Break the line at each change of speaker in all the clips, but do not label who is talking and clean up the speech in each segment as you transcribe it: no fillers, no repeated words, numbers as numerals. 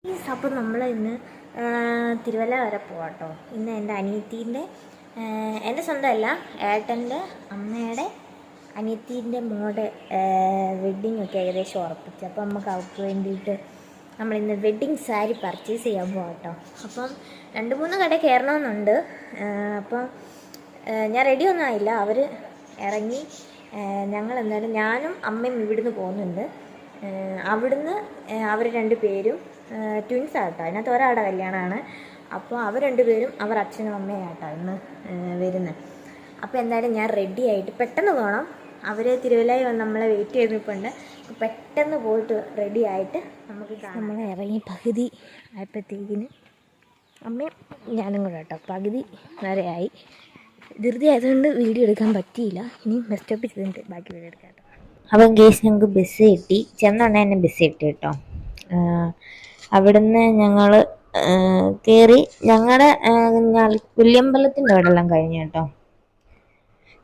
അപ്പോൾ നമ്മൾ ഇന്ന് തിരുവല്ല വരെ പോവാട്ടോ. ഇന്ന് എൻ്റെ അനിയത്തീൻ്റെ, എൻ്റെ സ്വന്തമല്ല, ഏട്ടൻ്റെ അമ്മയുടെ അനിയത്തീൻ്റെ മോടെ വെഡ്ഡിങ് ഒക്കെ ഏകദേശം ഉറപ്പിച്ചു. അപ്പം നമുക്ക് അവർക്ക് വേണ്ടിയിട്ട് നമ്മളിന്ന് വെഡ്ഡിങ് സാരി പർച്ചേസ് ചെയ്യാൻ പോകാം കേട്ടോ. അപ്പം 2-3 കട കയറണമെന്നുണ്ട്. അപ്പം ഞാൻ റെഡിയൊന്നും ആയില്ല. അവർ ഇറങ്ങി. ഞങ്ങൾ എന്തായാലും ഞാനും അമ്മയും ഇവിടുന്ന് പോകുന്നുണ്ട്. അവിടുന്ന് അവർ 2 പേരും ട്വിൻസ് ആട്ടോ. അതിനകത്ത് ഒരാളുടെ കല്യാണമാണ്. അപ്പോൾ അവർ 2 പേരും അവർ അച്ഛനും അമ്മയും ആട്ടോ ഇന്ന് വരുന്നത്. അപ്പോൾ എന്തായാലും ഞാൻ റെഡി ആയിട്ട് പെട്ടെന്ന് പോകണം. അവർ തിരുവല്ലയിൽ വന്ന് നമ്മളെ വെയിറ്റ് ചെയ്ത് നിൽപ്പുണ്ട്. പെട്ടെന്ന് പോയിട്ട് റെഡി ആയിട്ട് നമുക്ക് നമ്മൾ ഇറങ്ങി പകുതി ആയപ്പോഴത്തേക്കിന് അമ്മയും ഞാനും കൂടെ കേട്ടോ പകുതി വരെ ആയി. ധൃതി ആയതുകൊണ്ട് വീഡിയോ എടുക്കാൻ പറ്റിയില്ല. ഇനി ബസ് സ്റ്റോപ്പിൽ ചെന്നിട്ട് ബാക്കി വീഡിയോ എടുക്കാം കേട്ടോ. അപ്പം കേസ് ഞങ്ങൾക്ക് ബസ് കിട്ടി. ചെന്നുടനെ തന്നെ ബസ് കിട്ടി കേട്ടോ. അവിടുന്ന് ഞങ്ങൾ കയറി. ഞങ്ങളുടെ പുല്ലിയമ്പലത്തിൻ്റെ അവിടെല്ലാം കഴിഞ്ഞു കേട്ടോ.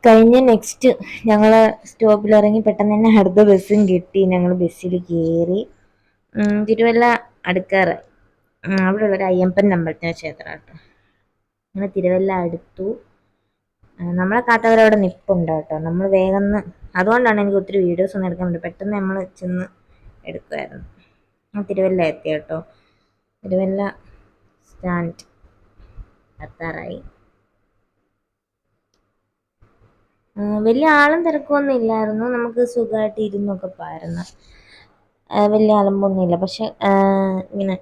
കഴിഞ്ഞ് നെക്സ്റ്റ് ഞങ്ങൾ സ്റ്റോപ്പിലിറങ്ങി. പെട്ടെന്ന് തന്നെ അടുത്ത ബസ്സും കിട്ടി. ഞങ്ങൾ ബസ്സിൽ കയറി. തിരുവല്ല അടുക്കാറായി. അവിടെ ഉള്ളൊരു അയ്യപ്പൻ അമ്പലത്തിൻ്റെ ക്ഷേത്രം കേട്ടോ. ഞങ്ങൾ തിരുവല്ല അടുത്തു. നമ്മളെ കാത്തവരവിടെ നിൽപ്പുണ്ട് കേട്ടോ. നമ്മൾ വേഗം അതുകൊണ്ടാണ് എനിക്ക് ഒത്തിരി വീഡിയോസ് ഒന്നും എടുക്കാൻ പറ്റും. പെട്ടെന്ന് നമ്മൾ ചെന്ന് എടുക്കുമായിരുന്നു. തിരുവല്ല എത്തി കേട്ടോ. തിരുവല്ല സ്റ്റാൻഡ് എത്താറായി. വലിയ ആളും തിരക്കൊന്നും ഇല്ലായിരുന്നു. നമുക്ക് സുഖമായിട്ട് ഇരുന്നൊക്കെ പോയിരുന്നു. വലിയ അലമ്പൊന്നുമില്ല. പക്ഷെ ഇങ്ങനെ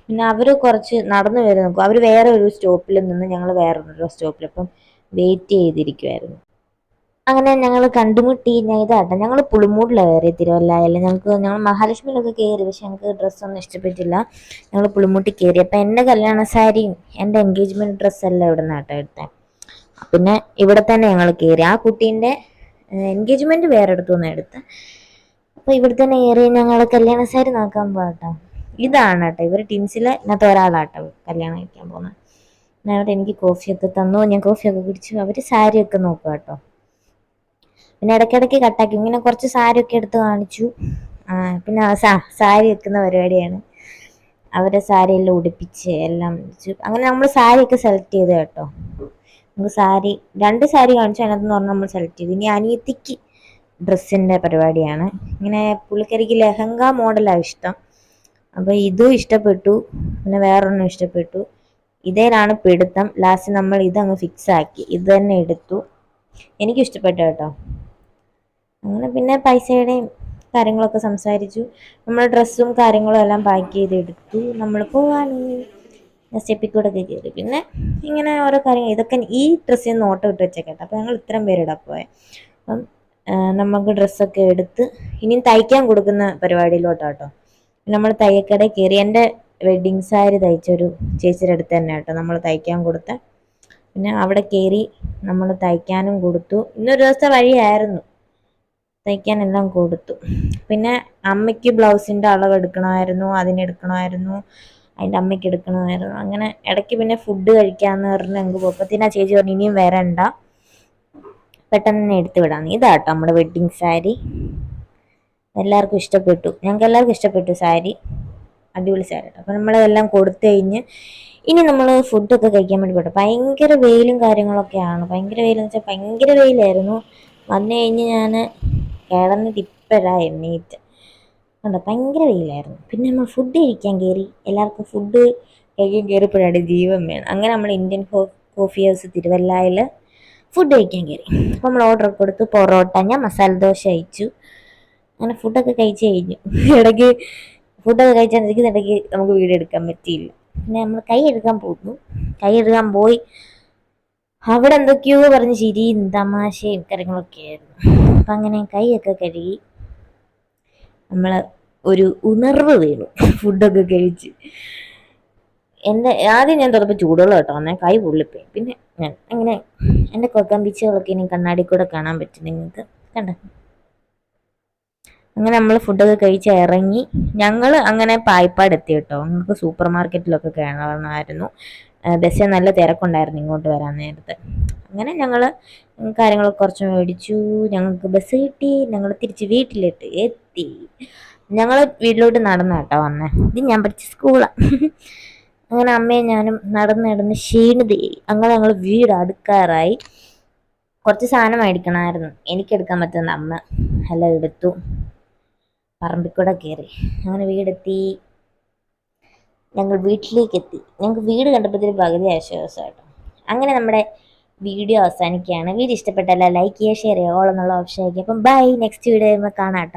പിന്നെ അവർ കുറച്ച് നടന്നു വരെ നോക്കും. അവർ വേറെ ഒരു സ്റ്റോപ്പിൽ നിന്ന് ഞങ്ങൾ വേറൊരു സ്റ്റോപ്പിൽ അപ്പം വെയിറ്റ് ചെയ്തിരിക്കുമായിരുന്നു. അങ്ങനെ ഞങ്ങൾ കണ്ടുമുട്ടി. ഇതാട്ടെ ഞങ്ങൾ പുളിമൂടിലാണ് കയറി തിരുവല്ലയിൽ. ഞങ്ങൾ മഹാലക്ഷ്മിയിലൊക്കെ കയറി. പക്ഷെ ഞങ്ങൾക്ക് ഡ്രസ്സൊന്നും ഇഷ്ടപ്പെട്ടില്ല. ഞങ്ങൾ പുളിമൂട്ടി കയറി. അപ്പം എൻ്റെ കല്യാണ സാരിയും എൻ്റെ എൻഗേജ്മെൻറ്റ് ഡ്രസ്സെല്ലാം ഇവിടെ നിന്നാട്ടോ എടുത്തത്. പിന്നെ ഇവിടെ തന്നെ ഞങ്ങൾ കയറി. ആ കുട്ടീൻ്റെ എൻഗേജ്മെൻറ്റ് വേറെ അടുത്തുനിന്ന് എടുത്ത്. അപ്പോൾ ഇവിടെ തന്നെ കയറി ഞങ്ങൾ കല്യാണ സാരി നോക്കാൻ പോകട്ടോ. ഇതാണ് കേട്ടോ ഇവർ ടിൻസിലെ ഇന്നത്തെ ഒരാളാട്ടോ കല്യാണം കഴിക്കാൻ പോകുന്നത്. ഞാൻ അവിടെ എനിക്ക് കോഫിയൊക്കെ തന്നു. ഞാൻ കോഫിയൊക്കെ കുടിച്ചു. അവർ സാരിയൊക്കെ നോക്കുക കേട്ടോ. പിന്നെ ഇടയ്ക്കിടയ്ക്ക് കട്ടാക്കി ഇങ്ങനെ കുറച്ച് സാരിയൊക്കെ എടുത്ത് കാണിച്ചു. പിന്നെ സാരി വെക്കുന്ന പരിപാടിയാണ്. അവരെ സാരിയെല്ലാം ഉടുപ്പിച്ച് എല്ലാം വെച്ചു. അങ്ങനെ നമ്മൾ സാരിയൊക്കെ സെലക്ട് ചെയ്ത് കേട്ടോ. നമുക്ക് സാരി 2 സാരി കാണിച്ചു. അതിനകത്ത് പറഞ്ഞാൽ നമ്മൾ സെലക്ട് ചെയ്തു. ഇനി അനിയത്തിക്ക് ഡ്രസ്സിൻ്റെ പരിപാടിയാണ്. ഇങ്ങനെ പുള്ളിക്കാരിക്ക് ലെഹങ്ക മോഡലാണ് ഇഷ്ടം. അപ്പോൾ ഇതും ഇഷ്ടപ്പെട്ടു. പിന്നെ വേറൊന്നും ഇഷ്ടപ്പെട്ടു. ഇതേലാണ് പിടുത്തം. ലാസ്റ്റ് നമ്മൾ ഇതങ്ങ് ഫിക്സ് ആക്കി. ഇത് തന്നെ എടുത്തു. എനിക്കും ഇഷ്ടപ്പെട്ടു കേട്ടോ. അങ്ങനെ പിന്നെ പൈസയുടെയും കാര്യങ്ങളൊക്കെ സംസാരിച്ചു. നമ്മൾ ഡ്രസ്സും കാര്യങ്ങളും എല്ലാം പാക്ക് ചെയ്തെടുത്തു. നമ്മൾ പോവാണ്. സ്റ്റെപ്പിൽ കൂടെ ഒക്കെ കയറി. പിന്നെ ഇങ്ങനെ ഓരോ കാര്യങ്ങൾ ഇതൊക്കെ ഈ ഡ്രസ്സിൽ നിന്ന് ഓട്ടം ഇട്ട് വെച്ചേക്കട്ടെ. അപ്പോൾ ഞങ്ങൾ ഇത്രയും പേരിടാൻ പോയത്. അപ്പം നമുക്ക് ഡ്രസ്സൊക്കെ എടുത്ത് ഇനിയും തയ്ക്കാൻ കൊടുക്കുന്ന പരിപാടിയിലോട്ടാട്ടോ. നമ്മൾ തയ്യക്കടയിൽ കയറി. എൻ്റെ വെഡ്ഡിങ് സാരി തയ്ച്ചൊരു ചേച്ചിയുടെ അടുത്ത് തന്നെ കേട്ടോ നമ്മൾ തയ്ക്കാൻ കൊടുത്ത. പിന്നെ അവിടെ കയറി നമ്മൾ തയ്ക്കാനും കൊടുത്തു. ഇന്നൊരു ദിവസത്തെ വഴിയായിരുന്നു. തയ്ക്കാനെല്ലാം കൊടുത്തു. പിന്നെ അമ്മയ്ക്ക് ബ്ലൗസിൻ്റെ അളവ് എടുക്കണമായിരുന്നു. അതിനെടുക്കണമായിരുന്നു. അതിൻ്റെ അമ്മയ്ക്ക് എടുക്കണമായിരുന്നു. അങ്ങനെ ഇടയ്ക്ക് പിന്നെ ഫുഡ് കഴിക്കാമെന്ന് പറഞ്ഞ് ഞങ്ങൾക്ക് പോയപ്പോഴത്തേന് ആ ചേച്ചി പറഞ്ഞു ഇനിയും വരണ്ട, പെട്ടെന്ന് തന്നെ എടുത്ത് വിടാം. ഇതാട്ടോ നമ്മുടെ വെഡ്ഡിങ് സാരി. എല്ലാവർക്കും ഇഷ്ടപ്പെട്ടു. ഞങ്ങൾക്ക് എല്ലാവർക്കും ഇഷ്ടപ്പെട്ടു സാരി. അടിപൊളി സാരി കേട്ടോ. അപ്പോൾ നമ്മളെല്ലാം കൊടുത്തു കഴിഞ്ഞ് ഇനി നമ്മൾ ഫുഡൊക്കെ കഴിക്കാൻ വേണ്ടി പോട്ടെ. ഭയങ്കര വെയിലും കാര്യങ്ങളൊക്കെയാണ്. ഭയങ്കര വെയിലെന്ന് വെച്ചാൽ ഭയങ്കര വെയിലായിരുന്നു. വന്നു കഴിഞ്ഞ് ഞാൻ കിടന്നിട്ട് ഇപ്പോഴാണ് എണ്ണീറ്റ് കണ്ടോ. ഭയങ്കര വെയിലായിരുന്നു. പിന്നെ നമ്മൾ ഫുഡ് കഴിക്കാൻ കയറി. എല്ലാവർക്കും ഫുഡ് കഴിക്കാൻ കയറിയപ്പോഴാണ് ജീവൻ വേണം. അങ്ങനെ നമ്മൾ ഇന്ത്യൻ കോഫി ഹൗസ് തിരുവല്ലയിൽ ഫുഡ് കഴിക്കാൻ കയറി. അപ്പോൾ നമ്മൾ ഓർഡർ കൊടുത്തു. പൊറോട്ട, ഞാൻ മസാല ദോശ അയച്ചു. അങ്ങനെ ഫുഡൊക്കെ കഴിച്ച് കഴിഞ്ഞു. ഇടയ്ക്ക് ഫുഡൊക്കെ കഴിച്ചിരിക്കുന്ന ഇടയ്ക്ക് നമുക്ക് വീഡിയോ എടുക്കാൻ പറ്റിയില്ല. പിന്നെ നമ്മൾ കൈ എടുക്കാൻ പോയി. അവിടെ എന്തൊക്കെയോ പറഞ്ഞ് ചിരിയും തമാശയും കാര്യങ്ങളൊക്കെ ആയിരുന്നു. അപ്പം അങ്ങനെ കൈയൊക്കെ കഴുകി നമ്മൾ ഒരു ഉണർവ് വീണു. ഫുഡൊക്കെ കഴിച്ച് ആദ്യം ഞാൻ തുറപ്പോൾ ചൂടുവെള്ളം കേട്ടോ. എന്നാൽ കൈ പൊള്ളിപ്പോയി. പിന്നെ ഞാൻ അങ്ങനെ എൻ്റെ കൊക്കമ്പിച്ചുകളൊക്കെ ഇനി കണ്ണാടി കൂടെ കാണാൻ പറ്റും നിങ്ങൾക്ക്. കണ്ടോ. അങ്ങനെ നമ്മൾ ഫുഡൊക്കെ കഴിച്ച് ഇറങ്ങി. ഞങ്ങൾ അങ്ങനെ പായിപ്പാട് എത്തി കേട്ടോ. ഞങ്ങൾക്ക് സൂപ്പർ മാർക്കറ്റിലൊക്കെ കയറണമായിരുന്നു. ബസ്സിൽ നല്ല തിരക്കുണ്ടായിരുന്നു ഇങ്ങോട്ട് വരാൻ നേരത്തെ. അങ്ങനെ ഞങ്ങൾ കാര്യങ്ങളൊക്കെ കുറച്ച് മേടിച്ചു. ഞങ്ങൾക്ക് ബസ് കിട്ടി. ഞങ്ങൾ തിരിച്ച് വീട്ടിലെത്തി. ഞങ്ങൾ വീട്ടിലോട്ട് നടന്നു കേട്ടോ വന്നേ. ഇത് ഞാൻ പഠിച്ച സ്കൂളാണ്. അങ്ങനെ അമ്മയും ഞാനും നടന്ന് ക്ഷീണിതയായി. അങ്ങനെ ഞങ്ങൾ വീട് അടുക്കാറായി. കുറച്ച് സാധനം മേടിക്കണമായിരുന്നു. എനിക്കെടുക്കാൻ പറ്റുന്ന അമ്മ എല്ലാം എടുത്തു. പറമ്പിക്കൂടെ കയറി അങ്ങനെ വീടെത്തി. ഞങ്ങൾ വീട്ടിലേക്ക് എത്തി. ഞങ്ങൾക്ക് വീട് കണ്ടപ്പോഴത്തേക്ക് പകുതി ആശ്വാസമായിട്ടോ. അങ്ങനെ നമ്മുടെ വീഡിയോ അവസാനിക്കുകയാണ്. വീഡിയോ ഇഷ്ടപ്പെട്ടല്ല ലൈക്ക് ചെയ്യുക, ഷെയർ ചെയ്യുക, ഓൾ എന്നുള്ള ഓപ്ഷൻ ആയിരിക്കും. അപ്പം ബൈ, നെക്സ്റ്റ് വീഡിയോ കാണാം കേട്ടോ.